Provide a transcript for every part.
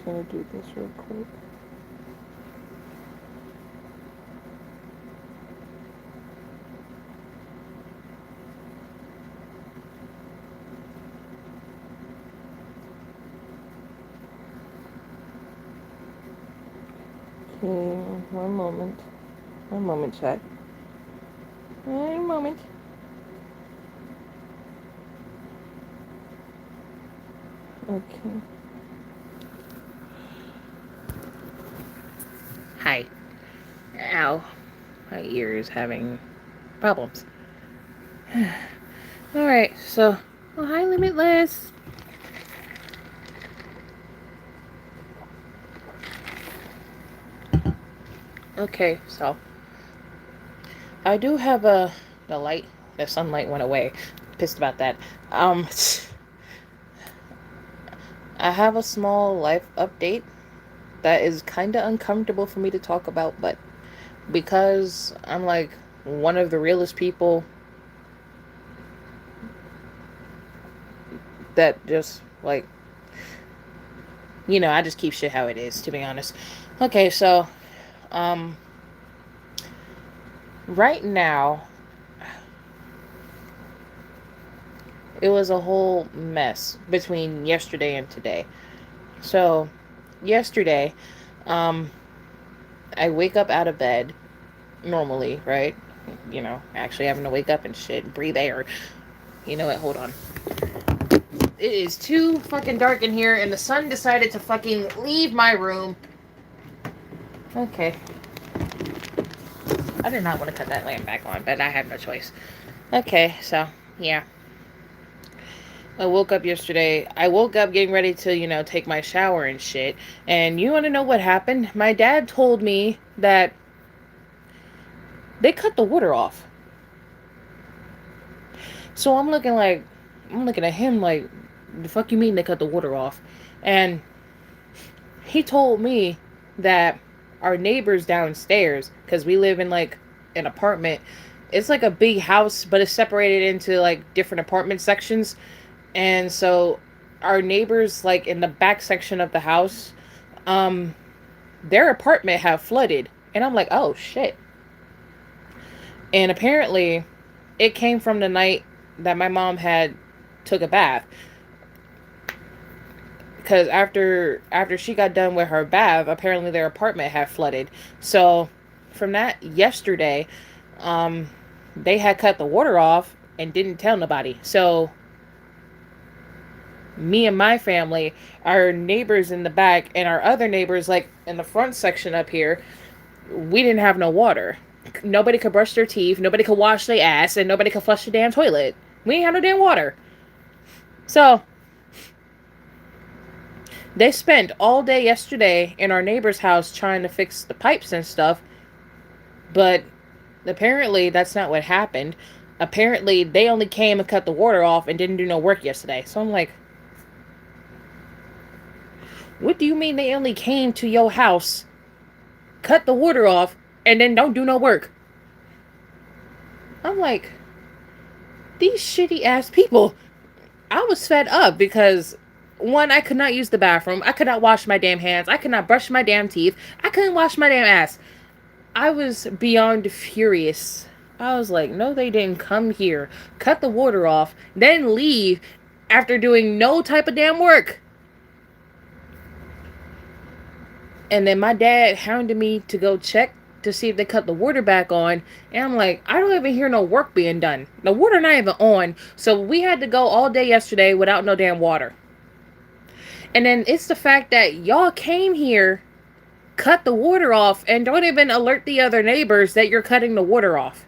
just gonna do this real quick. Okay, one moment. One moment, chat. One moment. Okay. Hi. Ow. My ear is having problems. Alright, so. Oh, hi, Limitless. Okay, so. I do have the light. The sunlight went away. Pissed about that. Um. I have a small life update that is kind of uncomfortable for me to talk about, but because I'm like one of the realest people that just like, I just keep shit how it is, to be honest. Okay, so um right now it was a whole mess between yesterday and today. So yesterday, um I wake up out of bed normally, right? Actually having to wake up and shit, breathe air. You know what? Hold on. It is too fucking dark in here, and the sun decided to fucking leave my room. Okay. I did not want to cut that lamp back on, but I had no choice. Okay, so, yeah. I woke up yesterday. I woke up getting ready to, take my shower and shit. And you want to know what happened? My dad told me that they cut the water off. So I'm looking at him like, the fuck you mean they cut the water off? And he told me that our neighbors downstairs, because we live in like an apartment, it's like a big house, but it's separated into like different apartment sections. And so our neighbors, like in the back section of the house, um, their apartment have flooded. And I'm like, oh shit. And apparently it came from the night that my mom had took a bath, because after she got done with her bath, apparently their apartment had flooded. So from that yesterday, um, they had cut the water off and didn't tell nobody. So me and my family, our neighbors in the back, and our other neighbors like in the front section up here, we didn't have no water. Nobody could brush their teeth, nobody could wash their ass, and nobody could flush the damn toilet. We ain't have no damn water. So they spent all day yesterday in our neighbor's house trying to fix the pipes and stuff, but apparently that's not what happened. Apparently they only came and cut the water off and didn't do no work yesterday. So I'm like, what do you mean they only came to your house, cut the water off, and then don't do no work? I'm like, these shitty ass people. I was fed up because one, I could not use the bathroom. I could not wash my damn hands. I could not brush my damn teeth. I couldn't wash my damn ass. I was beyond furious. I was like, no, they didn't come here, cut the water off, then leave after doing no type of damn work. And then my dad hounded me to go check to see if they cut the water back on. And I'm like, I don't even hear no work being done. The water not even on. So we had to go all day yesterday without no damn water. And then it's the fact that y'all came here, cut the water off, and don't even alert the other neighbors that you're cutting the water off.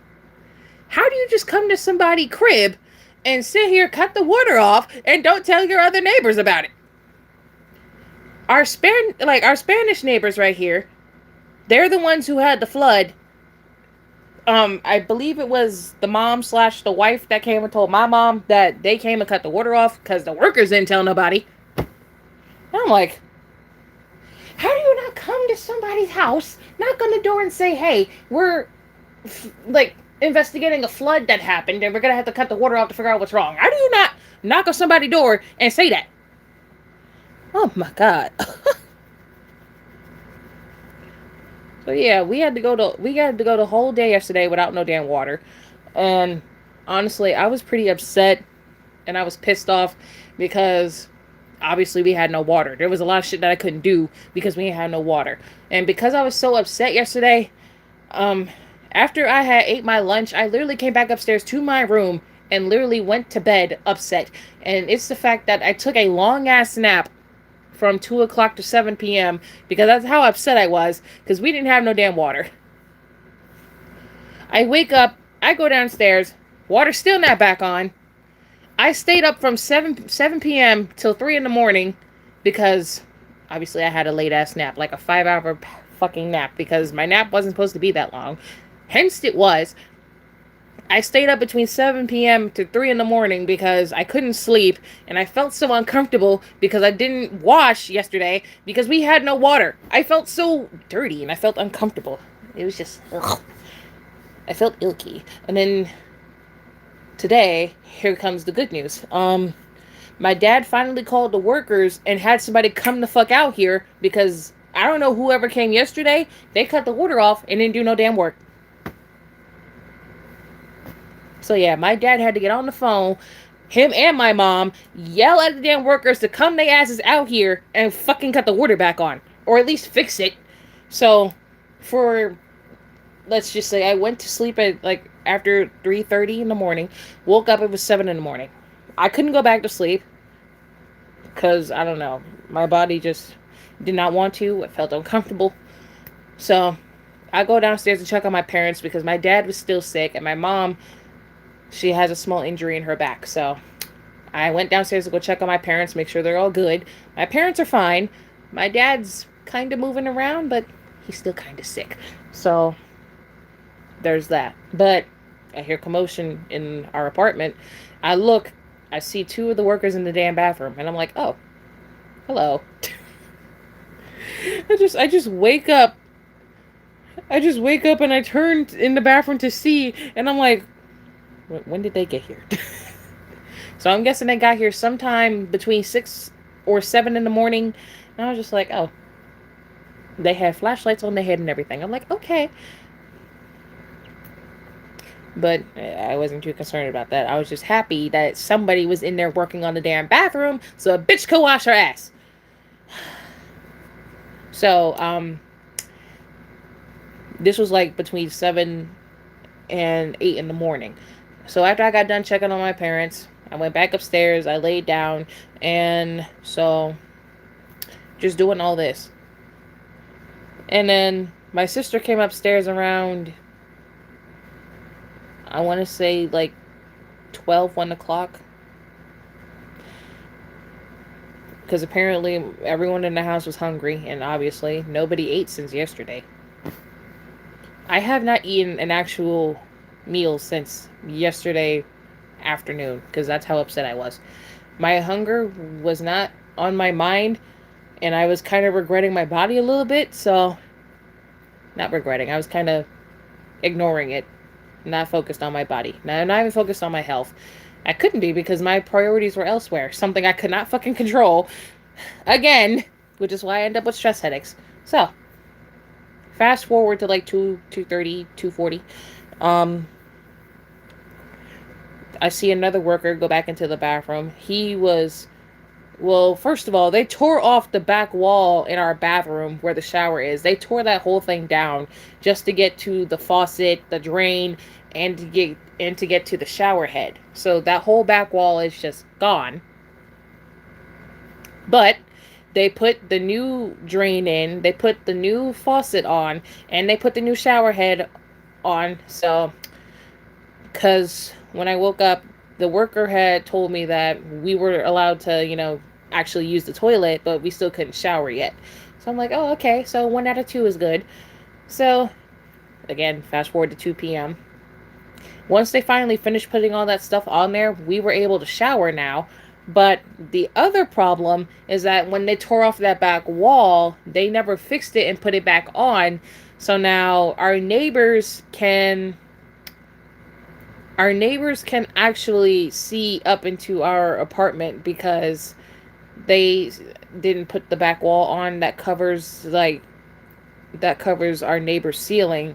How do you just come to somebody's crib and sit here, cut the water off, and don't tell your other neighbors about it? Our Spanish neighbors right here, they're the ones who had the flood. I believe it was the mom slash the wife that came and told my mom that they came and cut the water off because the workers didn't tell nobody. And I'm like, how do you not come to somebody's house, knock on the door, and say, hey, we're like investigating a flood that happened and we're gonna have to cut the water off to figure out what's wrong? How do you not knock on somebody's door and say that? Oh my god. So yeah, we had to go the whole day yesterday without no damn water. And honestly, I was pretty upset and I was pissed off because obviously we had no water. There was a lot of shit that I couldn't do because we had no water. And because I was so upset yesterday, um after I had ate my lunch, I literally came back upstairs to my room and literally went to bed upset. And it's the fact that I took a long ass nap from 2 o'clock to 7 p.m. because that's how upset I was because we didn't have no damn water. I wake up, I go downstairs, water's still not back on. I stayed up from 7 p.m. till 3 in the morning because obviously I had a late ass nap, like a 5 hour fucking nap because my nap wasn't supposed to be that long. Hence it was. I stayed up between 7 p.m. to 3 in the morning because I couldn't sleep and I felt so uncomfortable because I didn't wash yesterday because we had no water. I felt so dirty and I felt uncomfortable. It was just, ugh. I felt ilky. And then today, here comes the good news. My dad finally called the workers and had somebody come the fuck out here because I don't know whoever came yesterday. They cut the water off and didn't do no damn work. So yeah, my dad had to get on the phone, him and my mom, yell at the damn workers to come their asses out here and fucking cut the water back on. Or at least fix it. So for let's just say I went to sleep at like after 3:30 in the morning, woke up it was 7 in the morning. I couldn't go back to sleep cuz I don't know, my body just did not want to. It felt uncomfortable. So, I go downstairs to check on my parents because my dad was still sick and my mom, she has a small injury in her back. So, I went downstairs to go check on my parents, make sure they're all good. My parents are fine. My dad's kind of moving around, but he's still kind of sick. So, there's that. But I hear commotion in our apartment. I look, I see two of the workers in the damn bathroom, and I'm like, oh, hello. I just wake up. I just wake up and I turn in the bathroom to see, and I'm like, when did they get here? So I'm guessing they got here sometime between 6 or 7 in the morning. And I was just like, oh, they had flashlights on their head and everything. I'm like, okay. But I wasn't too concerned about that. I was just happy that somebody was in there working on the damn bathroom so a bitch could wash her ass. So, this was like between 7 and 8 in the morning. So after I got done checking on my parents, I went back upstairs, I laid down, and so just doing all this. And then my sister came upstairs around, I want to say like 12, 1 o'clock. Because apparently everyone in the house was hungry, and obviously nobody ate since yesterday. I have not eaten an actual meal since yesterday afternoon, because that's how upset I was. My hunger was not on my mind, and I was kind of regretting my body a little bit, so not regretting, I was kind of ignoring it, not focused on my body. Now, not even focused on my health. I couldn't be because my priorities were elsewhere, something I could not fucking control. Again, which is why I end up with stress headaches. So, fast forward to like 2:30, 2:40. I see another worker go back into the bathroom. He was, well, first of all, they tore off the back wall in our bathroom where the shower is. They tore that whole thing down just to get to the faucet, the drain, and to get to the shower head. So that whole back wall is just gone. But they put the new drain in, they put the new faucet on, and they put the new shower head on. So, because when I woke up, the worker had told me that we were allowed to, actually use the toilet, but we still couldn't shower yet. So I'm like, oh, okay. So 1 out of 2 is good. So, again, fast forward to 2 p.m. Once they finally finished putting all that stuff on there, we were able to shower now. But the other problem is that when they tore off that back wall, they never fixed it and put it back on. So now our neighbors can actually see up into our apartment because they didn't put the back wall on that covers like that covers our neighbor's ceiling,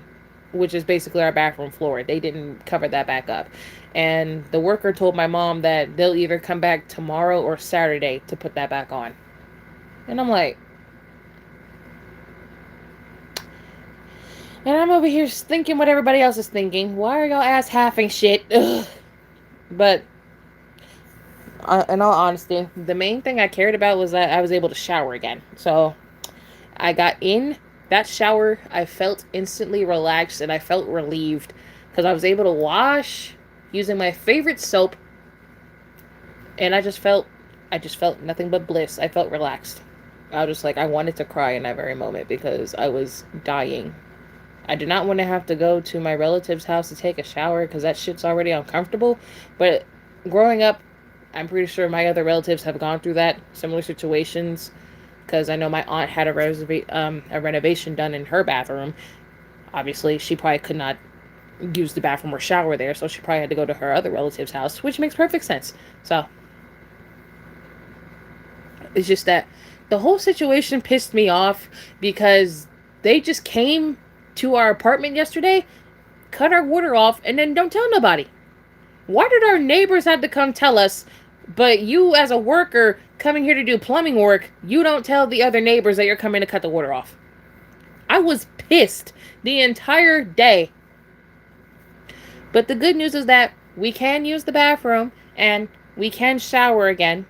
which is basically our bathroom floor. They didn't cover that back up. And the worker told my mom that they'll either come back tomorrow or Saturday to put that back on. And I'm like, and I'm over here thinking what everybody else is thinking. Why are y'all ass halving shit? Ugh. But in all honesty, the main thing I cared about was that I was able to shower again. So I got in that shower. I felt instantly relaxed and I felt relieved because I was able to wash using my favorite soap, and I just felt nothing but bliss. I felt relaxed. I was just like, I wanted to cry in that very moment because I was dying. I did not want to have to go to my relative's house to take a shower because that shit's already uncomfortable. But growing up, I'm pretty sure my other relatives have gone through that similar situations because I know my aunt had a renovation done in her bathroom. Obviously, she probably could not use the bathroom or shower there, so she probably had to go to her other relative's house, which makes perfect sense. So it's just that the whole situation pissed me off because they just came to our apartment yesterday, cut our water off, and then don't tell nobody. Why did our neighbors have to come tell us, but you as a worker coming here to do plumbing work, you don't tell the other neighbors that you're coming to cut the water off? I was pissed the entire day. But the good news is that we can use the bathroom and we can shower again.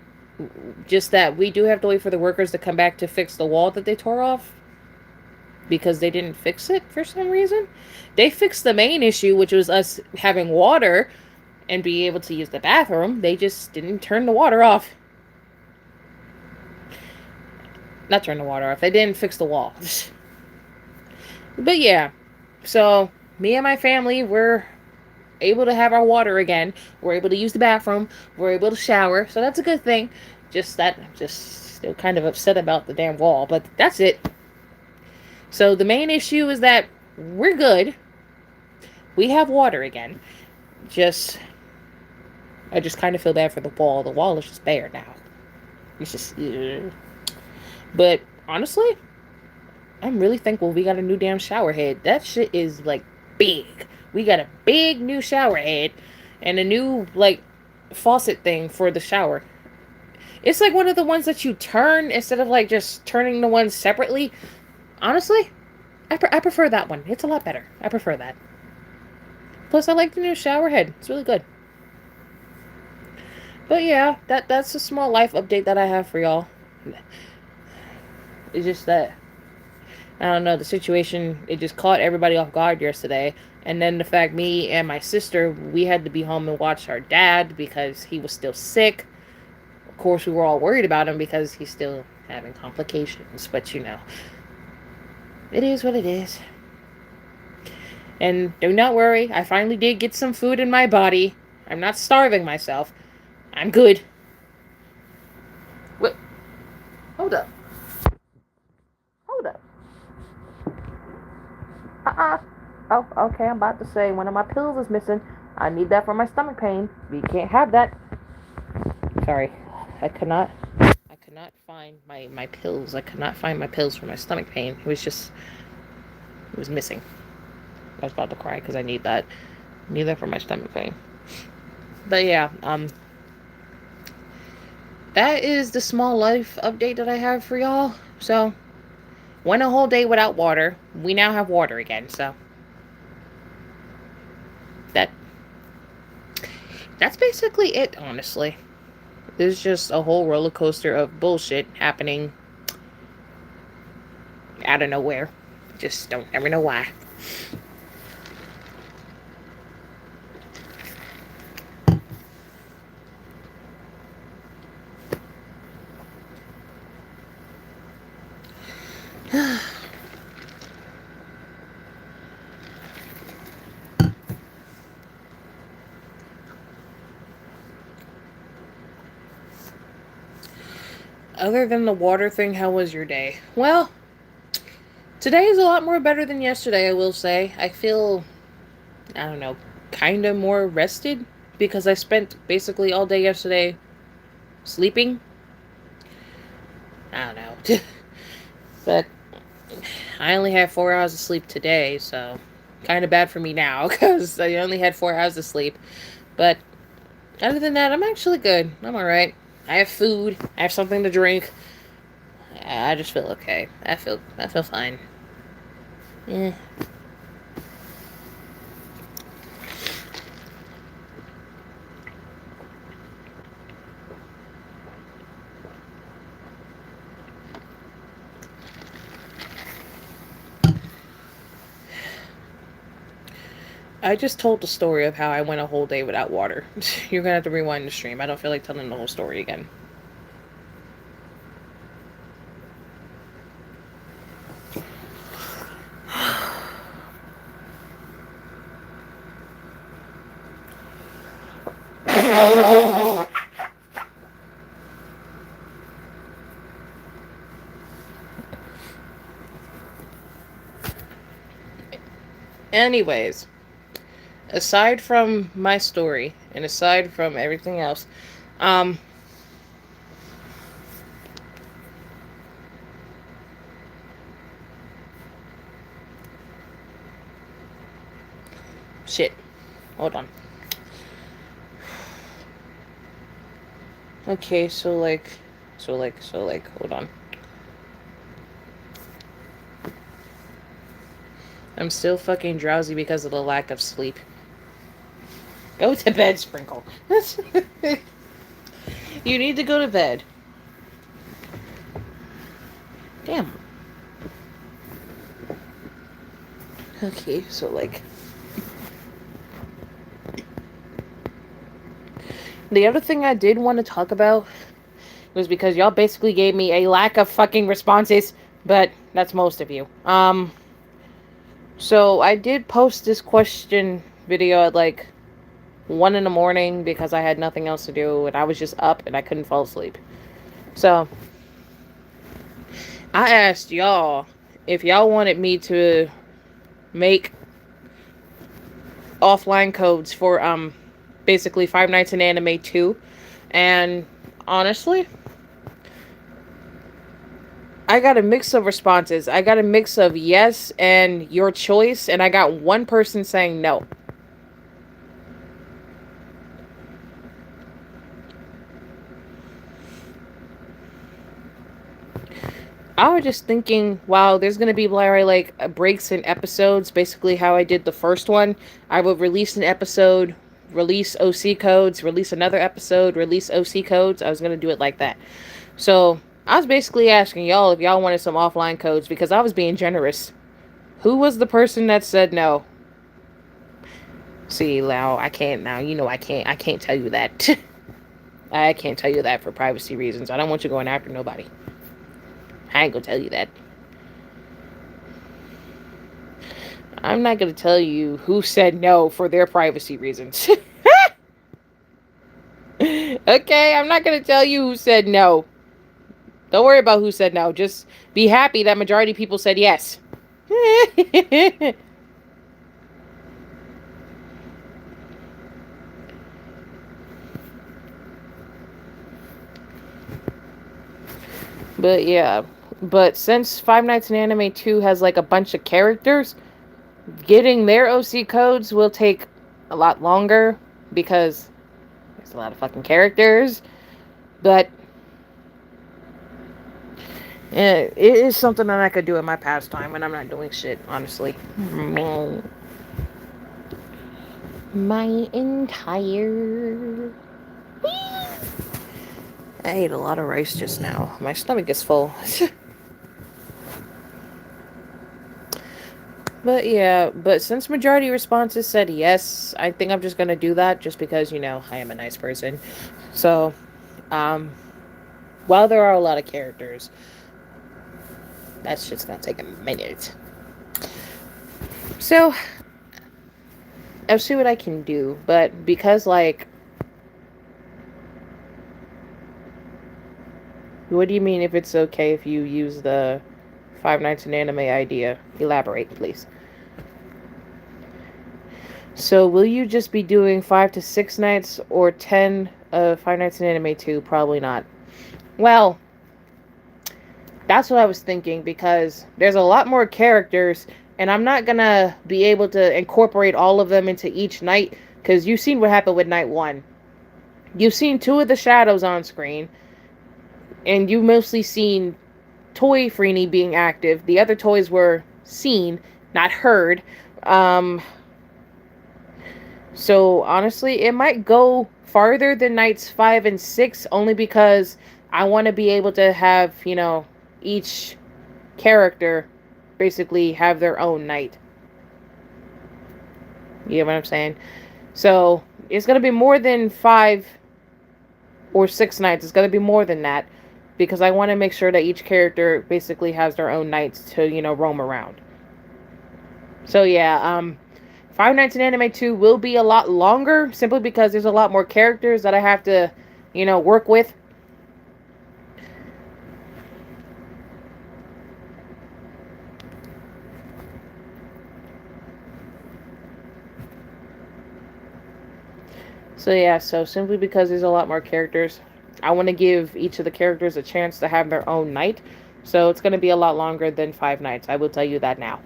Just that we do have to wait for the workers to come back to fix the wall that they tore off because they didn't fix it for some reason. They fixed the main issue, which was us having water and be able to use the bathroom. They just didn't turn the water off. Not turn the water off. They didn't fix the wall. But yeah, so me and my family were able to have our water again. We're able to use the bathroom. We're able to shower. So that's a good thing. Just that, I'm just still kind of upset about the damn wall. But that's it. So the main issue is that we're good. We have water again. Just, I just kind of feel bad for the wall. The wall is just bare now. It's just, ugh. But honestly, I'm really thankful we got a new damn shower head. That shit is like big. We got a big new shower head and a new like faucet thing for the shower. It's like one of the ones that you turn instead of like just turning the ones separately. Honestly, I prefer that one. It's a lot better. I prefer that. Plus, I like the new shower head. It's really good. But yeah, that's a small life update that I have for y'all. It's just that I don't know, the situation, it just caught everybody off guard yesterday. And then the fact me and my sister, we had to be home and watch our dad because he was still sick. Of course, we were all worried about him because he's still having complications. But you know, it is what it is. And do not worry, I finally did get some food in my body. I'm not starving myself. I'm good. What? Hold up. Hold up. Oh, okay, I'm about to say one of my pills is missing. I need that for my stomach pain. We can't have that. Sorry. I could not find my pills. I could not find my pills for my stomach pain. It was missing. I was about to cry because I need that. I need that for my stomach pain. But yeah, that is the small life update that I have for y'all. So, went a whole day without water. We now have water again, so that that's basically it, honestly. There's just a whole roller coaster of bullshit happening out of nowhere. Just don't ever know why. Other than the water thing, how was your day? Well, today is a lot more better than yesterday, I will say. I feel, I don't know, kind of more rested because I spent basically all day yesterday sleeping. I don't know. But I only had 4 hours of sleep today, so kind of bad for me now because I only had 4 hours of sleep. But other than that, I'm actually good. I'm alright. I have food. I have something to drink. I just feel okay. I feel fine. Eh. I just told the story of how I went a whole day without water. You're gonna have to rewind the stream. I don't feel like telling the whole story again. Anyways, aside from my story and aside from everything else, um, shit. Hold on. Okay, hold on. I'm still fucking drowsy because of the lack of sleep. Go to bed, Sprinkle. You need to go to bed. Damn. Okay, the other thing I did want to talk about was because y'all basically gave me a lack of fucking responses, but that's most of you. So I did post this question video at like 1 in the morning because I had nothing else to do and I was just up and I couldn't fall asleep. So I asked y'all if y'all wanted me to make offline codes for basically Five Nights in Anime 2, and honestly, I got a mix of responses. I got a mix of yes and your choice, and I got one person saying no. I was just thinking, wow, there's gonna be like breaks in episodes, basically how I did the first one. I would release an episode, release OC codes, release another episode, release OC codes. I was gonna do it like that. So I was basically asking y'all if y'all wanted some offline codes because I was being generous. Who was the person that said no? See, Lau, I can't now. You know I can't tell you that. I can't tell you that for privacy reasons. I don't want you going after nobody. I ain't gonna tell you that. I'm not gonna tell you who said no for their privacy reasons. Okay, I'm not gonna tell you who said no. Don't worry about who said no. Just be happy that majority of people said yes. But yeah. But since Five Nights in Anime 2 has like a bunch of characters, getting their OC codes will take a lot longer because there's a lot of fucking characters. But it is something that I could do in my pastime when I'm not doing shit, honestly. My entire... I ate a lot of rice just now. My stomach is full. But yeah, but since majority responses said yes, I think I'm just gonna do that just because, you know, I am a nice person. So, while there are a lot of characters, that's just gonna take a minute. So, I'll see what I can do, but because, like... What do you mean if it's okay if you use the Five Nights in Anime idea? Elaborate, please. So, will you just be doing 5 to 6 nights or 10 Five Nights in Anime 2? Probably not. Well, That's what I was thinking, because there's a lot more characters, and I'm not gonna be able to incorporate all of them into each night, because you've seen what happened with night one. You've seen two of the shadows on screen, and you've mostly seen Toy Freeney being active. The other toys were seen, not heard. Um, so honestly, it might go farther than nights 5 and 6, only because I want to be able to have, each character basically have their own night. You know what I'm saying? So it's gonna be more than 5 or 6 nights. It's gonna be more than that, because I want to make sure that each character basically has their own nights to, roam around. So yeah, Five Nights in Anime 2 will be a lot longer, simply because there's a lot more characters that I have to, work with. So yeah, so simply because there's a lot more characters, I want to give each of the characters a chance to have their own night. So it's going to be a lot longer than 5 nights. I will tell you that now.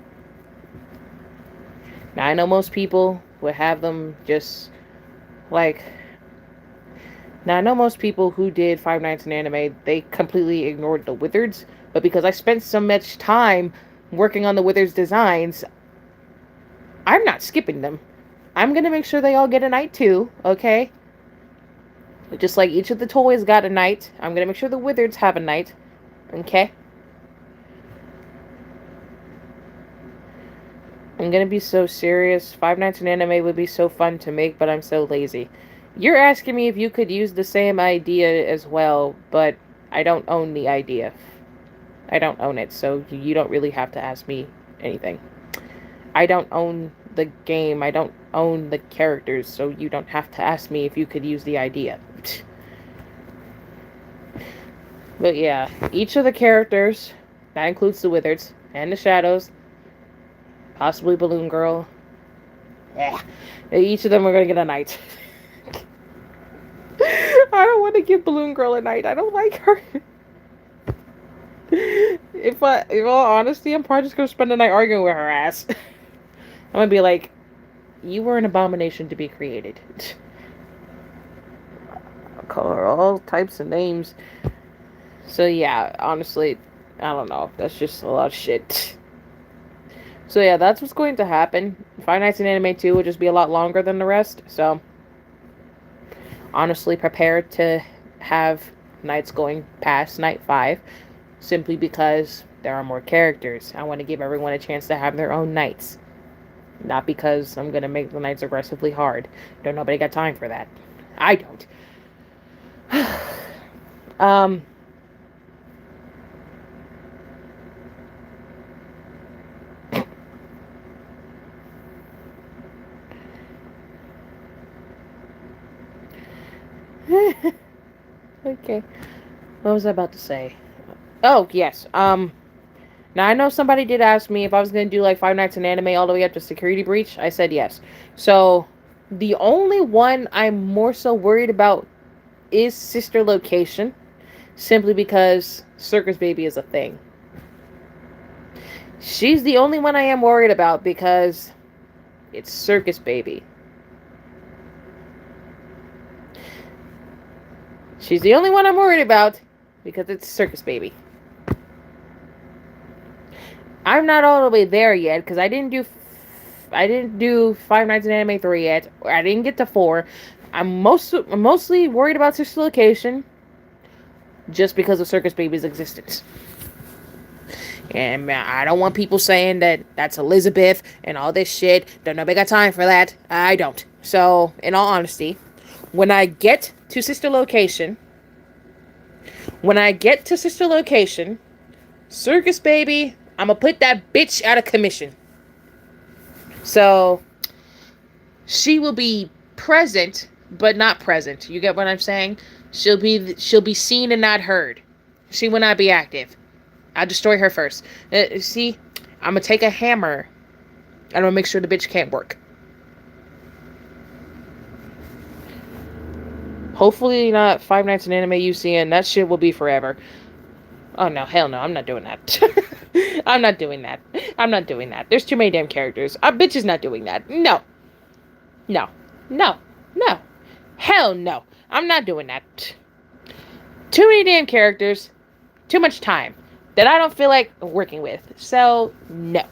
Now, I know most people would have them just like. Now, I know most people who did Five Nights in Anime, they completely ignored the Wizards. But because I spent so much time working on the Wizards designs, I'm not skipping them. I'm going to make sure they all get a night too, okay? Just like each of the toys got a night, I'm going to make sure the Wizards have a night, okay? I'm gonna be so serious. Five Nights in Anime would be so fun to make, but I'm so lazy. You're asking me if you could use the same idea as well, but I don't own the idea. I don't own it, so you don't really have to ask me anything. I don't own the game. I don't own the characters, so you don't have to ask me if you could use the idea. But yeah, each of the characters, that includes the Wizards and the Shadows, possibly Balloon Girl. Yeah. Each of them are gonna get a night. I don't want to give Balloon Girl a night. I don't like her. In all honesty, I'm probably just gonna spend the night arguing with her ass. I'm gonna be like, you were an abomination to be created. I'll call her all types of names. So yeah, honestly, I don't know. That's just a lot of shit. So yeah, that's what's going to happen. Five Nights in Anime 2 will just be a lot longer than the rest. So honestly, prepare to have nights going past night 5, simply because there are more characters. I want to give everyone a chance to have their own nights. Not because I'm going to make the nights aggressively hard. Don't nobody got time for that. I don't. um... Okay. What was I about to say? Oh, yes. Now I know somebody did ask me if I was going to do like Five Nights in Anime all the way up to Security Breach. I said yes. So, the only one I'm more so worried about is Sister Location, simply because Circus Baby is a thing. She's the only one I am worried about, because it's Circus Baby. She's the only one I'm worried about, because it's Circus Baby. I'm not all the way there yet, because I didn't do Five Nights in Anime 3 yet. I didn't get to 4. I'm mostly worried about Sister Location, just because of Circus Baby's existence. And I don't want people saying that that's Elizabeth and all this shit. Don't nobody got time for that. I don't. So, in all honesty, when I get to Sister Location, Circus Baby, I'm gonna put that bitch out of commission. So, she will be present, but not present. You get what I'm saying? She'll be seen and not heard. She will not be active. I'll destroy her first. See, I'm gonna take a hammer and I'm gonna make sure the bitch can't work. Hopefully not Five Nights in Anime UCN. That shit will be forever. Oh no, hell no, I'm not doing that. I'm not doing that. I'm not doing that. There's too many damn characters. A bitch is not doing that. No. No. No. No. Hell no. I'm not doing that. Too many damn characters. Too much time that I don't feel like working with. So, no.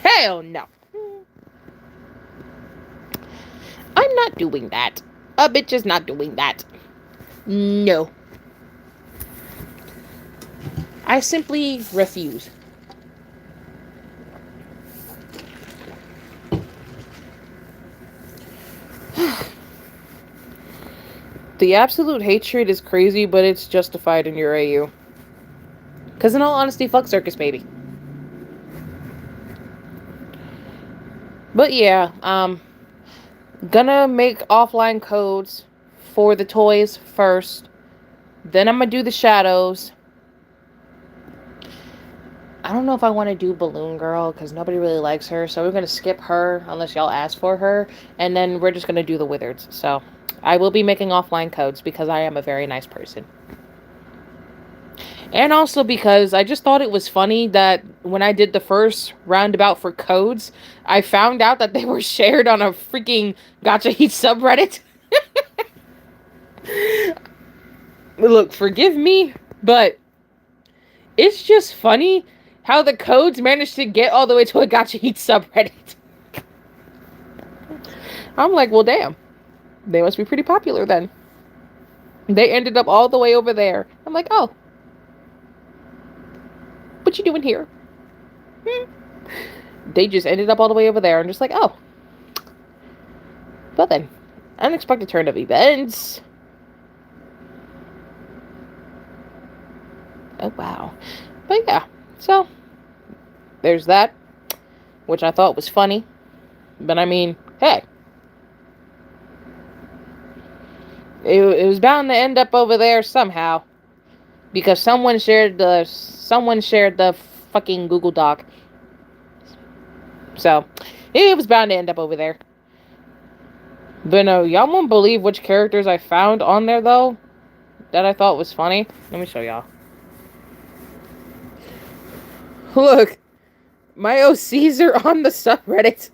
Hell no. I'm not doing that. A bitch is not doing that. No. I simply refuse. The absolute hatred is crazy, but it's justified in your AU. Because in all honesty, fuck Circus Baby. But yeah, gonna make offline codes for the toys first. Then I'm gonna do the shadows. I don't know if I want to do Balloon Girl because nobody really likes her. So we're gonna skip her unless y'all ask for her. And then we're just gonna do the Wizards. So I will be making offline codes because I am a very nice person. And also because I just thought it was funny that when I did the first roundabout for codes, I found out that they were shared on a freaking Gacha Heat subreddit. Look, forgive me, but it's just funny how the codes managed to get all the way to a Gacha Heat subreddit. I'm like, well, damn. They must be pretty popular then. They ended up all the way over there. I'm like, oh. What you doing here? They just ended up all the way over there and just like, oh. Well then. Unexpected turn of events. Oh, wow. But yeah. So, there's that. Which I thought was funny. But I mean, hey. It was bound to end up over there somehow. Because someone shared the fucking Google Doc. So, it was bound to end up over there. But no, y'all won't believe which characters I found on there, though, that I thought was funny. Let me show y'all. Look. My OCs are on the subreddit.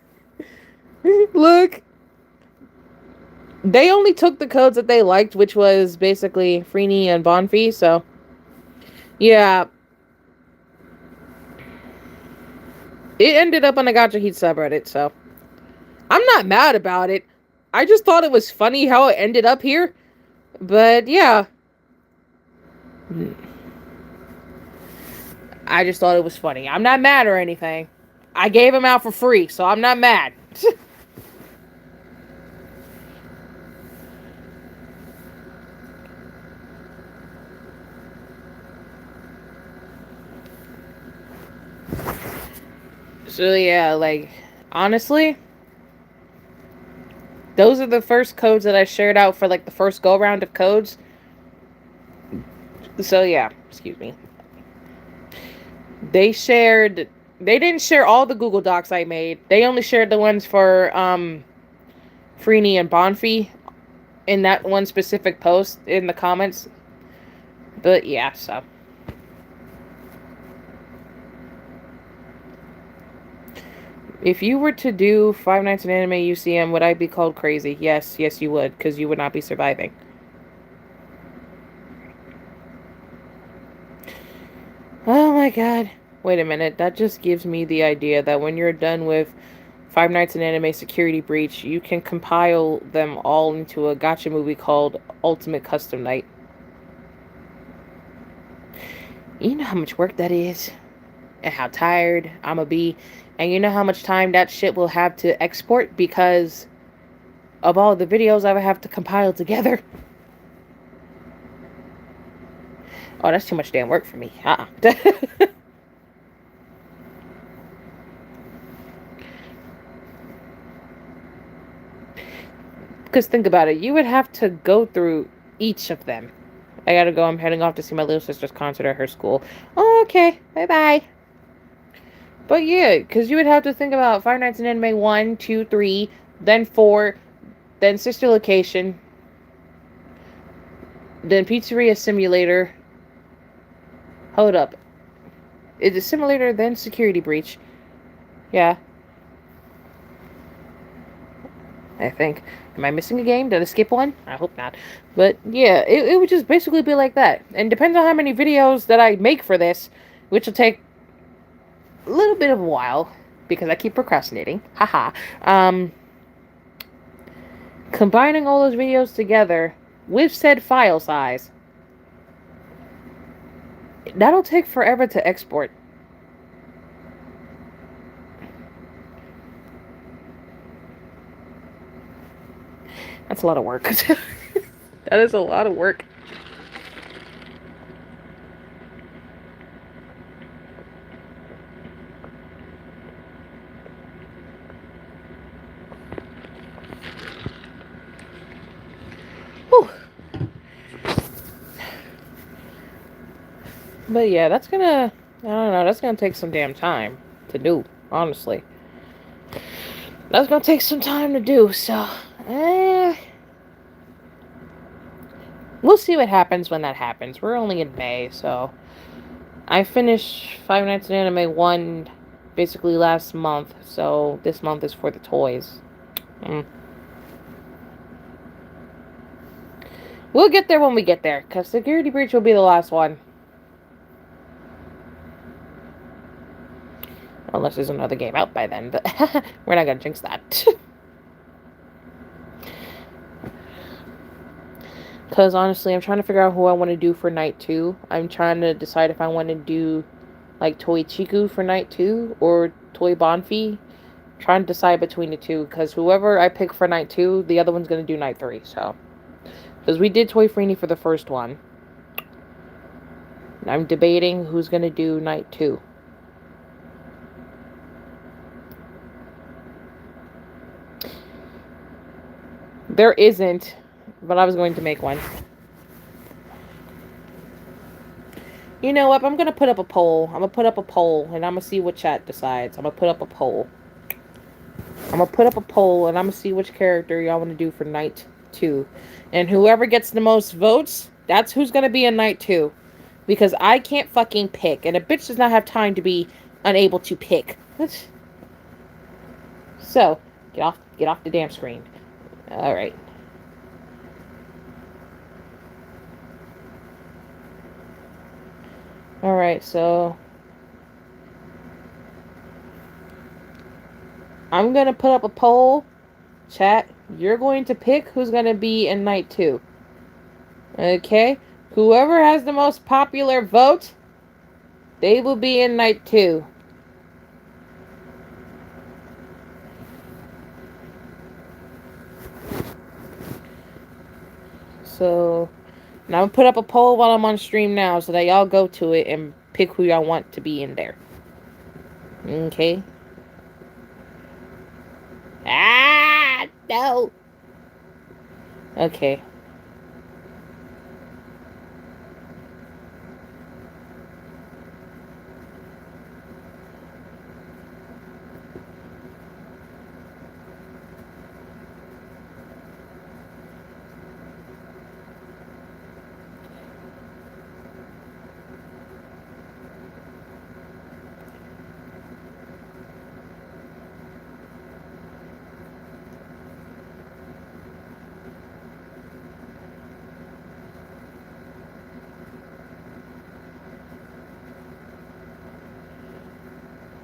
Look. They only took the codes that they liked, which was basically Freeney and Bonfie, so... Yeah. It ended up on the Gacha Heat subreddit, so... I'm not mad about it. I just thought it was funny how it ended up here. But, yeah. I just thought it was funny. I'm not mad or anything. I gave them out for free, so I'm not mad. So, yeah, like, honestly... Those are the first codes that I shared out for, like, the first go-round of codes. So, yeah. Excuse me. They didn't share all the Google Docs I made. They only shared the ones for, Freeney and Bonfie in that one specific post in the comments. But, yeah, so. If you were to do Five Nights in Anime UCM, would I be called crazy? Yes, you would, because you would not be surviving. Oh my god. Wait a minute, that just gives me the idea that when you're done with Five Nights in Anime Security Breach, you can compile them all into a gacha movie called Ultimate Custom Night. You know how much work that is? And how tired I'ma be. And you know how much time that shit will have to export because of all the videos I would have to compile together. Oh, that's too much damn work for me. Because think about it. You would have to go through each of them. I gotta go. I'm heading off to see my little sister's concert at her school. Oh, okay. Bye-bye. But yeah, because you would have to think about Five Nights in Anime 1, 2, 3, then 4, then Sister Location, then Pizzeria Simulator, Hold up. Is it simulator then security breach? Yeah, I think. Am I missing a game? Did I skip one? I hope not. But yeah, it would just basically be like that. And depends on how many videos that I make for this, which will take a little bit of a while because I keep procrastinating. Haha. Combining all those videos together with said file size, that'll take forever to export. That's a lot of work. That is a lot of work. Whew. But yeah, that's gonna, I don't know, that's gonna take some damn time to do, honestly. That's gonna take some time to do, so, we'll see what happens when that happens. We're only in May, so. I finished Five Nights at Anime 1 basically last month, so this month is for the toys. We'll get there when we get there, because Security Breach will be the last one. Unless there's another game out by then, but we're not gonna jinx that. Because honestly, I'm trying to figure out who I want to do for night 2. I'm trying to decide if I want to do like Toy Chiku for night 2 or Toy Bonfi. Trying to decide between the two, because whoever I pick for night 2, the other one's going to do night 3, so. Because we did Toy Freeney for the first one. I'm debating who's going to do night 2. There isn't, but I was going to make one. You know what? I'm going to put up a poll. I'm going to put up a poll, and I'm going to see what chat decides. I'm going to put up a poll. I'm going to put up a poll, and I'm going to see which character y'all want to do for night 2. And whoever gets the most votes, that's who's going to be in night 2. Because I can't fucking pick, and a bitch does not have time to be unable to pick. So, get off the damn screen. Alright. Alright, so I'm gonna put up a poll. Chat, you're going to pick who's gonna be in night 2. Okay? Whoever has the most popular vote, they will be in night 2. So, now I'm gonna put up a poll while I'm on stream now so that y'all go to it and pick who y'all want to be in there. Okay? Ah, no. Okay.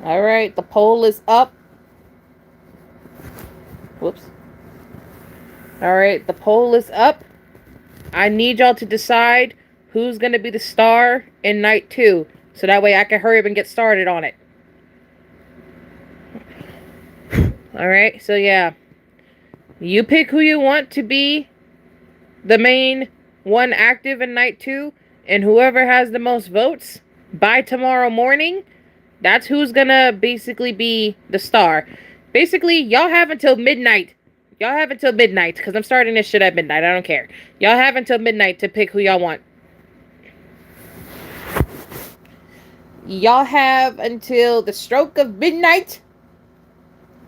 Alright, the poll is up. Whoops. Alright, the poll is up. I need y'all to decide who's going to be the star in night 2. So that way I can hurry up and get started on it. Alright, so yeah. You pick who you want to be the main one active in night 2. And whoever has the most votes by tomorrow morning, that's who's gonna basically be the star. Basically, y'all have until midnight. Y'all have until midnight, because I'm starting this shit at midnight. I don't care. Y'all have until midnight to pick who y'all want. Y'all have until the stroke of midnight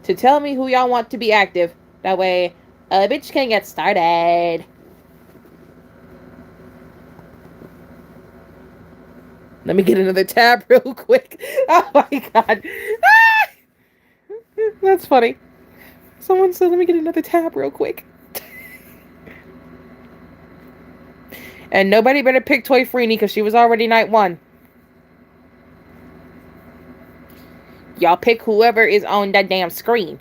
to tell me who y'all want to be active. That way, a bitch can get started. Let me get another tab real quick. Oh my god. Ah! That's funny. Someone said, let me get another tab real quick. And nobody better pick Toy Freeney because she was already night one. Y'all pick whoever is on that damn screen.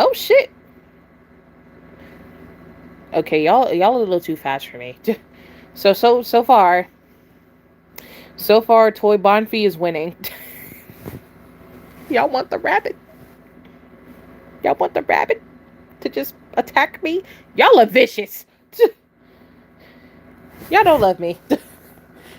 Oh shit. Okay, y'all a little too fast for me. So far, Toy Bonfy is winning. Y'all want the rabbit? Y'all want the rabbit to just attack me? Y'all are vicious. Y'all don't love me.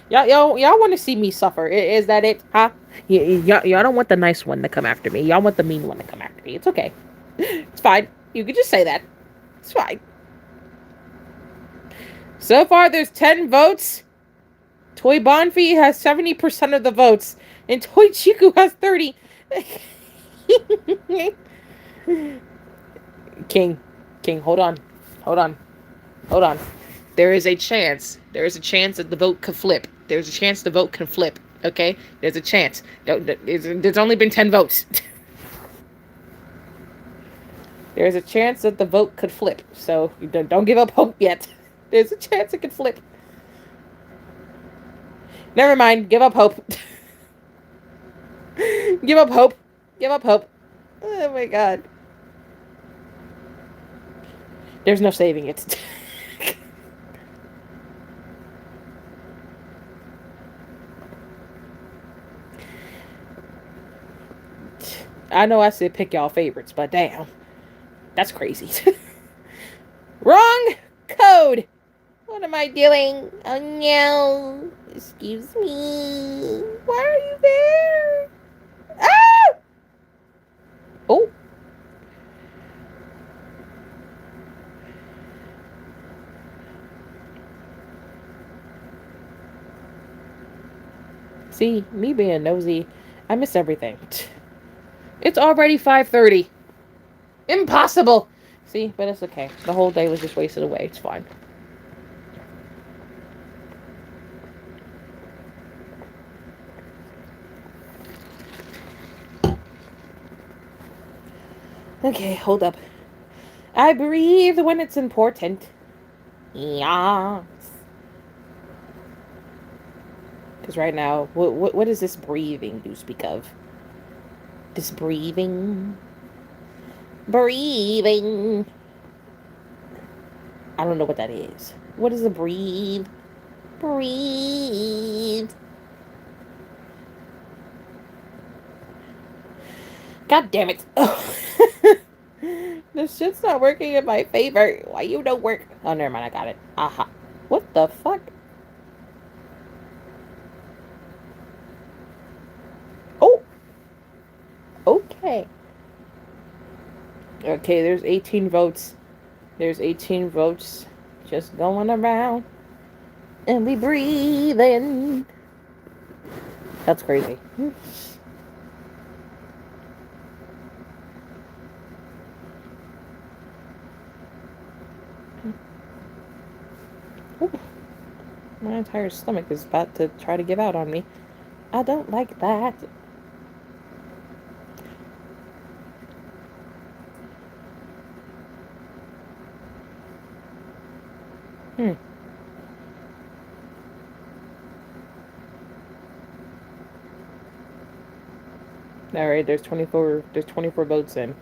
Y'all want to see me suffer? Is that it? Huh? Y'all don't want the nice one to come after me. Y'all want the mean one to come after me. It's okay. It's fine. You can just say that. It's fine. So far, there's 10 votes. Toy Bonfy has 70% of the votes, and Toy Chiku has 30. King, hold on, hold on, hold on. There is a chance. There is a chance that the vote could flip. There's a chance the vote can flip. Okay, there's a chance. There's only been 10 votes. There's a chance that the vote could flip. So don't give up hope yet. There's a chance it could flip. Never mind. Give up hope. Give up hope. Give up hope. Oh my god. There's no saving it. I know I said pick y'all favorites, but damn. That's crazy. Wrong code. What am I doing? Oh no. Excuse me. Why are you there? Ah! Oh. See, me being nosy, I miss everything. It's already 5:30. Impossible. See, but it's okay. The whole day was just wasted away. It's fine. Okay, hold up. I breathe when it's important. Yes. Because right now, what is this breathing you speak of? This breathing? Breathing. I don't know what that is. What is a breathe? Breathe. God damn it. Oh. This shit's not working in my favor. Why you don't work? Oh, never mind. I got it. Aha. What the fuck? Oh. Okay. Okay, there's 18 votes. There's 18 votes just going around. And we breathing. That's crazy. Ooh. My entire stomach is about to try to give out on me. I don't like that. Hmm. Alright, there's 24 votes in.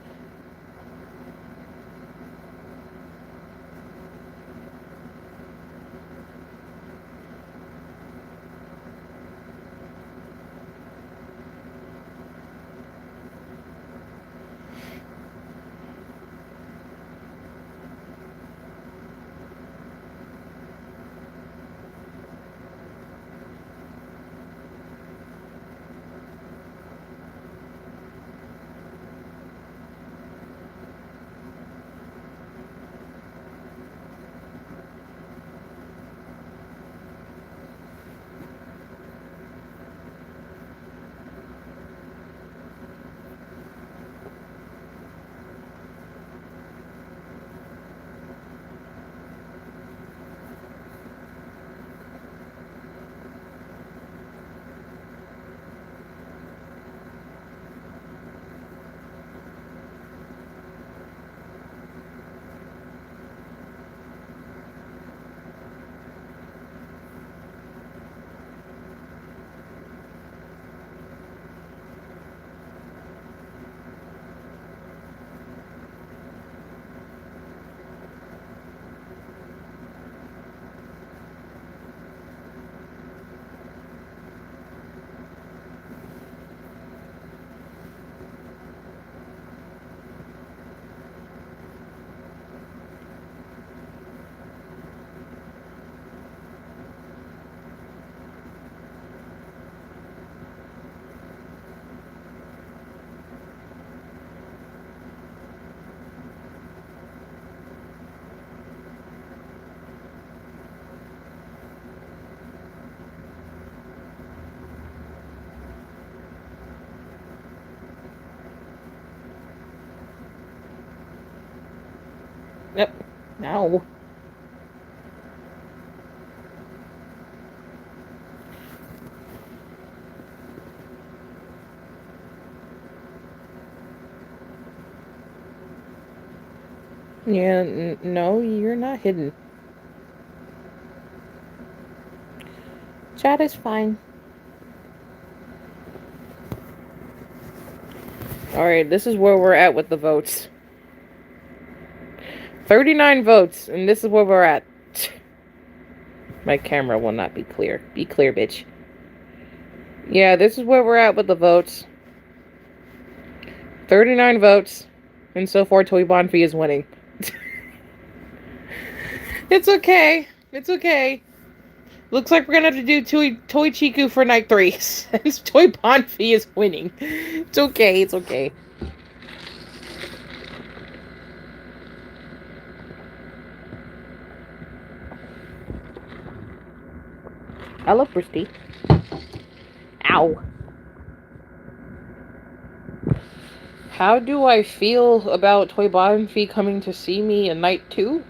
Yep. No. Yeah, no, you're not hidden. Chat is fine. Alright, this is where we're at with the votes. 39 votes, and this is where we're at. My camera will not be clear. Be clear, bitch. Yeah, this is where we're at with the votes. 39 votes, and so far Toy Bonfi is winning. It's okay. It's okay. Looks like we're gonna have to do Toy Chiku for night 3, since Toy Bonfi is winning. It's okay, it's okay. I love Christy. Ow. How do I feel about Toy Bonfi coming to see me in night 2?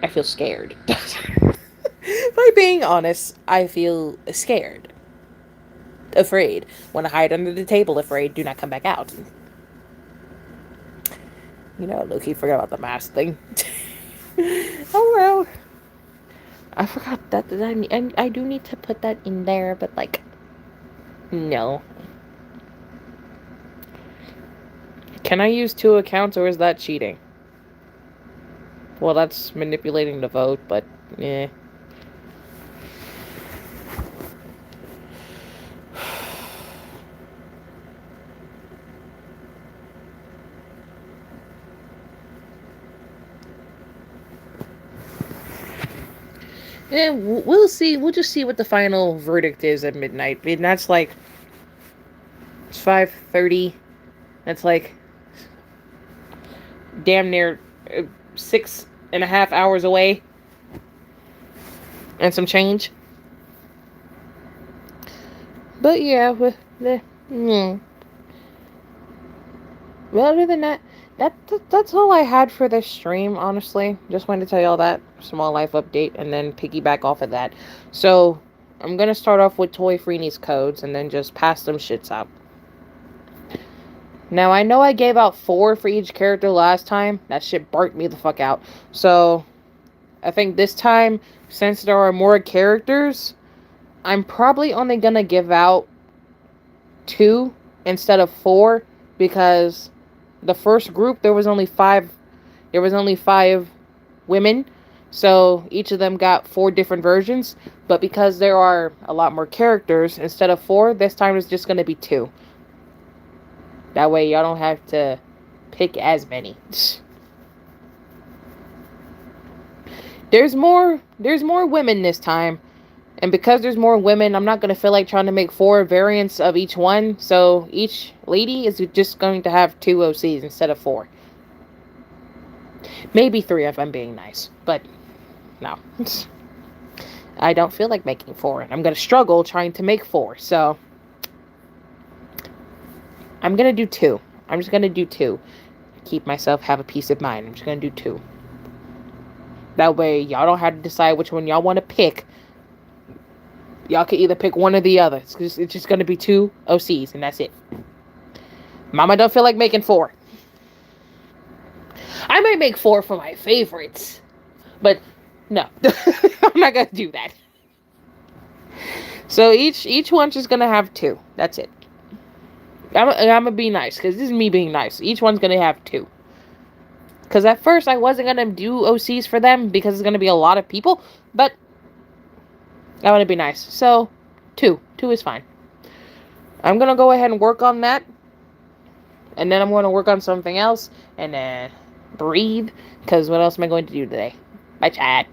I feel scared. By being honest, I feel scared. Afraid. Want to hide under the table, afraid. Do not come back out. You know, Loki forgot about the mask thing. Oh well. I forgot that. I do need to put that in there, but like, no. Can I use 2 accounts, or is that cheating? Well, that's manipulating the vote, but eh. Yeah, we'll see. We'll just see what the final verdict is at midnight. And that's like, it's 5:30. That's like damn near 6.5 hours away, and some change. But yeah, well, other than that, that's all I had for this stream, honestly. Just wanted to tell you all that small life update and then piggyback off of that. So, I'm gonna start off with Toy Freeney's codes and then just pass them shits out. Now, I know I gave out 4 for each character last time. That shit burnt me the fuck out. So, I think this time, since there are more characters, I'm probably only gonna give out 2 instead of 4, because the first group there was only 5 women, so each of them got 4 different versions. But because there are a lot more characters, instead of 4, this time it's just going to be 2. That way y'all don't have to pick as many. There's more women this time. And because there's more women, I'm not going to feel like trying to make 4 variants of each one. So each lady is just going to have 2 OCs instead of 4. Maybe 3 if I'm being nice. But no. I don't feel like making 4. And I'm going to struggle trying to make 4. So I'm going to do 2. I'm just going to do 2. Keep myself, have a peace of mind. I'm just going to do 2. That way y'all don't have to decide which one y'all want to pick. Y'all can either pick one or the other. It's just going to be 2 OCs, and that's it. Mama don't feel like making 4. I might make 4 for my favorites. But, no. I'm not going to do that. So, each one's just going to have 2. That's it. I'm going to be nice, because this is me being nice. Each one's going to have 2. Because at first, I wasn't going to do OCs for them, because it's going to be a lot of people. But I want to be nice. So, 2. 2 is fine. I'm going to go ahead and work on that. And then I'm going to work on something else. And then breathe. Because what else am I going to do today? Bye, chat.